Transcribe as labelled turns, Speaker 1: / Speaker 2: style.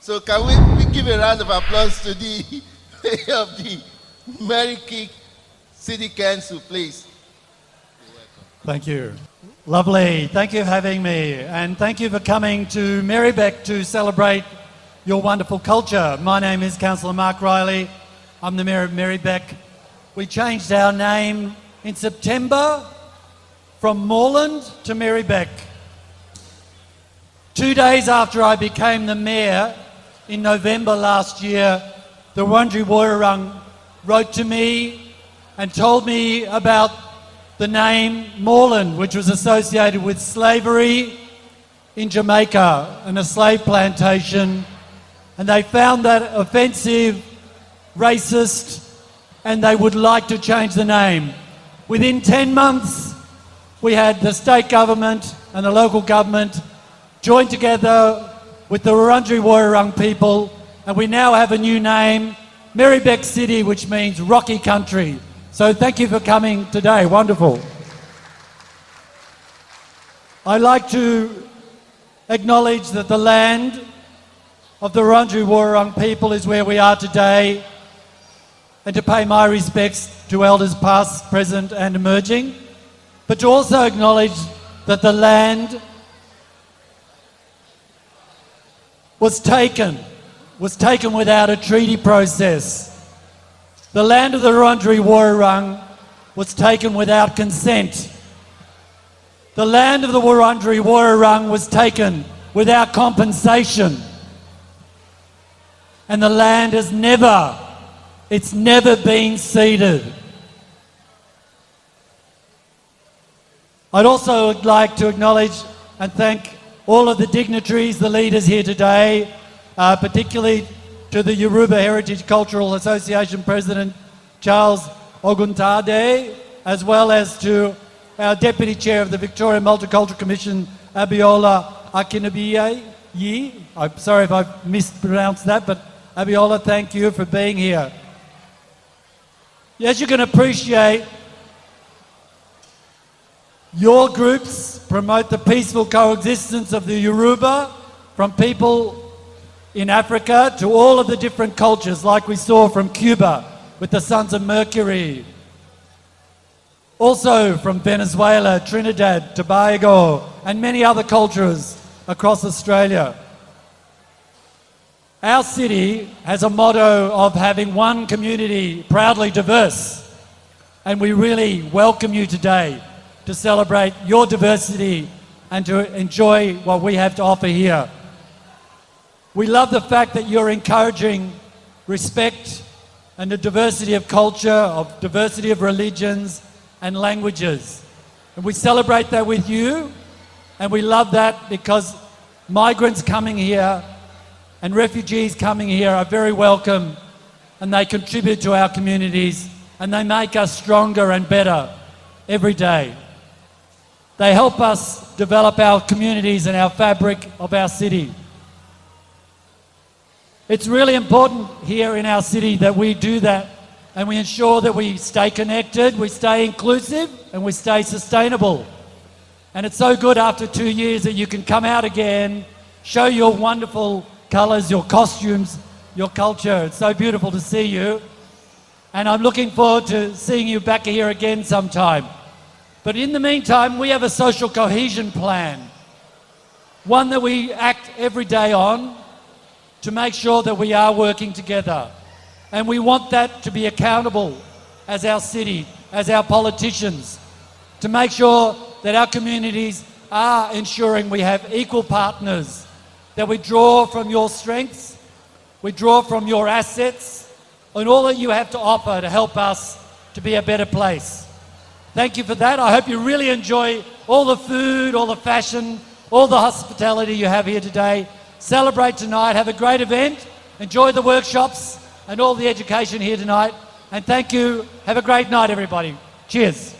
Speaker 1: So can we give a round of applause to the mayor of the Merri-Bek City Council, please?
Speaker 2: Thank you. Lovely. Thank you for having me. And thank you for coming to Merri-Bek to celebrate your wonderful culture. My name is Councillor Mark Riley. I'm the Mayor of Merri-Bek. We changed our name in September from Moreland to Merri-Bek. 2 days after I became the Mayor in November last year, the Wurundjeri Woiwurrung wrote to me and told me about the name Moreland, which was associated with slavery in Jamaica and a slave plantation, and they found that offensive, racist, and they would like to change the name. Within 10 months, we had the state government and the local government join together with the Wurundjeri Woiwurrung people, and we now have a new name, Merri-Bek City, which means rocky country. So thank you for coming today. Wonderful. I'd like to acknowledge that the land of the Wurundjeri Woiwurrung people is where we are today, and to pay my respects to elders past, present and emerging, but to also acknowledge that the land was taken without a treaty process. The land of the Wurundjeri Woiwurrung was taken without consent. The land of the Wurundjeri Woiwurrung was taken without compensation. And the land has never been ceded. I'd also like to acknowledge and thank all of the dignitaries, the leaders here today, particularly to the Yoruba Heritage Cultural Association President Charles Oguntade, as well as to our Deputy Chair of the Victoria Multicultural Commission, Abiola Akinabiyi. I'm sorry if I've mispronounced that, but Abiola, thank you for being here. As you can appreciate, your groups promote the peaceful coexistence of the Yoruba, from people in Africa to all of the different cultures, like we saw from Cuba with the Sons of Mercury. Also from Venezuela, Trinidad, Tobago, and many other cultures across Australia. Our city has a motto of having one community proudly diverse, and we really welcome you today to celebrate your diversity and to enjoy what we have to offer here. We love the fact that you're encouraging respect and the diversity of culture, of diversity of religions and languages. And we celebrate that with you, and we love that because migrants coming here and refugees coming here are very welcome, and they contribute to our communities, and they make us stronger and better every day. They help us develop our communities and our fabric of our city. It's really important here in our city that we do that, and we ensure that we stay connected, we stay inclusive, and we stay sustainable. And it's so good after 2 years that you can come out again, show your wonderful colours, your costumes, your culture. It's so beautiful to see you. And I'm looking forward to seeing you back here again sometime. But in the meantime, we have a social cohesion plan, one that we act every day on to make sure that we are working together. And we want that to be accountable as our city, as our politicians, to make sure that our communities are ensuring we have equal partners, that we draw from your strengths, we draw from your assets, and all that you have to offer to help us to be a better place. Thank you for that. I hope you really enjoy all the food, all the fashion, all the hospitality you have here today. Celebrate tonight, have a great event, enjoy the workshops and all the education here tonight. And thank you. Have a great night, everybody. Cheers.